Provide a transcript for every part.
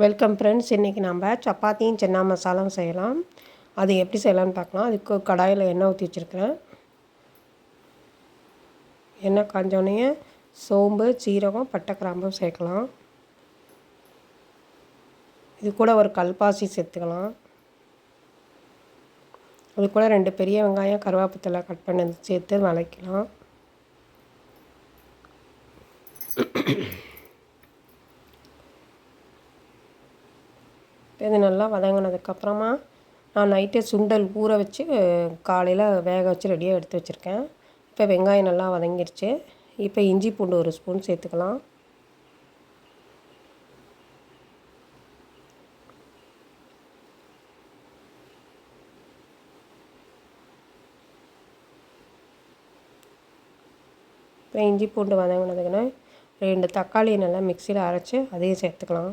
Welcome friends. இன்றைக்கி நம்ம சப்பாத்தியும் சன்னா மசாலாவும் செய்யலாம். அது எப்படி செய்யலாம்னு பார்க்கலாம். அதுக்கு கடாயில் எண்ணெய் ஊற்றி வச்சுருக்கிறேன். எண்ணெய் காஞ்சோடனே சோம்பு, சீரகம், பட்டை, கிராம்பும் சேர்க்கலாம். இது கூட ஒரு கல்பாசி சேர்த்துக்கலாம். அது கூட 2 பெரிய வெங்காயம், கருவேப்பிலை கட் பண்ணி சேர்த்து வதக்கலாம். இது நல்லா வதங்கினதுக்கப்புறமா நான் நைட்டே சுண்டல் ஊற வச்சு காலையில் வேக வச்சு ரெடியாக எடுத்து வச்சுருக்கேன். இப்போ வெங்காயம் நல்லா வதங்கிடுச்சு. இப்போ இஞ்சி பூண்டு 1 ஸ்பூன் சேர்த்துக்கலாம். இப்போ இஞ்சி பூண்டு வதங்கினதுக்குன்னா 2 தக்காளி நல்லா மிக்சியில் அரைச்சி அதையும் சேர்த்துக்கலாம்.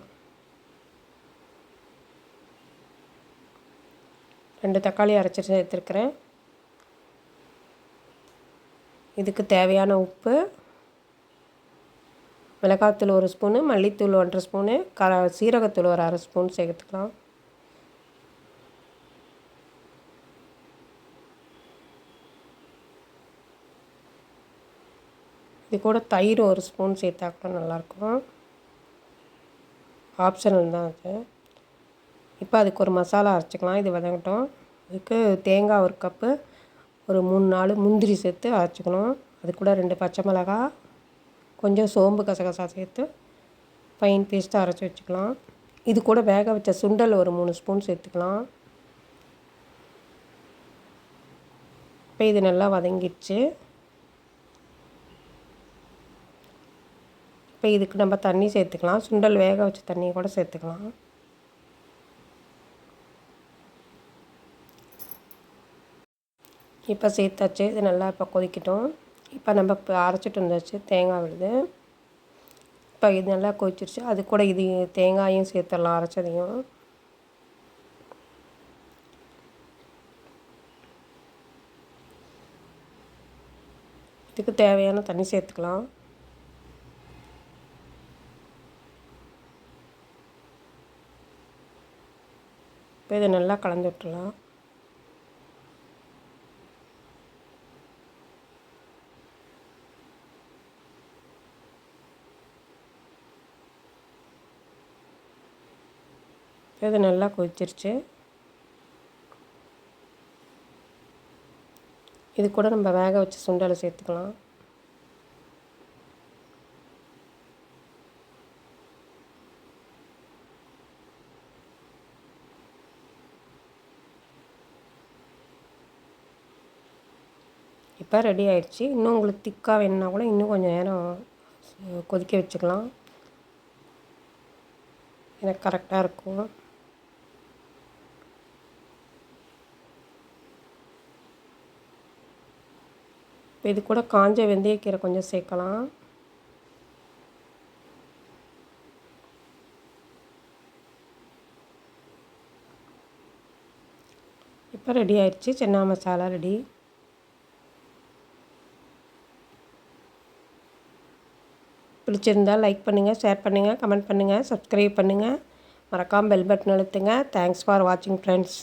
2 தக்காளி அரைச்சி சேர்த்துருக்குறேன். இதுக்கு தேவையான உப்பு, மிளகாத்தூள் 1 ஸ்பூனு, மல்லித்தூள் 1 ஸ்பூனு, சீரகத்தூள் ஒரு 1/2 ஸ்பூன் சேர்த்துக்கலாம். இது கூட தயிர் 1 ஸ்பூன் சேர்த்தா கூட நல்லாயிருக்கும். ஆப்ஷனல் தான் அது. இப்போ அதுக்கு ஒரு மசாலா அரைச்சிக்கலாம். இது வதங்கட்டும். அதுக்கு தேங்காய் 1 கப்பு, ஒரு 3-4 முந்திரி சேர்த்து அரைச்சிக்கணும். அது கூட 2 பச்சை மிளகா, கொஞ்சம் சோம்பு கசகசா சேர்த்து ஃபைன் பேஸ்ட்டாக அரைச்சி வச்சுக்கலாம். இது கூட வேக வச்ச சுண்டல் ஒரு 3 ஸ்பூன் சேர்த்துக்கலாம். இப்போ இது நல்லா வதங்கிடுச்சு. இப்போ இதுக்கு நம்ம தண்ணி சேர்த்துக்கலாம். சுண்டல் வேக வச்ச தண்ணியை கூட சேர்த்துக்கலாம். இப்போ சேர்த்தாச்சு. இது நல்லா இப்போ கொதிக்கட்டும். இப்போ நம்ம இப்போ அரைச்சிட்டு வந்தாச்சு, தேங்காய் விழுது. இப்போ இது நல்லா கொதிச்சிருச்சு. அது கூட இது தேங்காயும் சேர்த்துடலாம், அரைச்சதையும். இதுக்கு தேவையான தண்ணி சேர்த்துக்கலாம். இப்போ இதை நல்லா கலந்து விட்டுலாம். இது நல்லா கொதிச்சிருச்சு. இது கூட நம்ம வேக வச்சு சுண்டலை சேர்த்துக்கலாம். இப்போ ரெடி ஆயிடுச்சு. இன்னும் உங்களுக்கு திக்காக வேணுன்னா கூட இன்னும் கொஞ்சம் நேரம் கொதிக்க வச்சுக்கலாம். எனக்கு கரெக்டாக இருக்கும். இது கூட காஞ்ச வெந்தயக்கீரை கொஞ்சம் சேர்க்கலாம். இப்போ ரெடி ஆயிடுச்சு. சன்னா மசாலா ரெடி. பிடிச்சிருந்தால் லைக் பண்ணுங்கள், ஷேர் பண்ணுங்கள், கமெண்ட் பண்ணுங்கள், சப்ஸ்கிரைப் பண்ணுங்கள். மறக்காமல் பெல் பட்டன் அழுத்துங்க. தேங்க்ஸ் ஃபார் வாட்சிங் ஃப்ரெண்ட்ஸ்.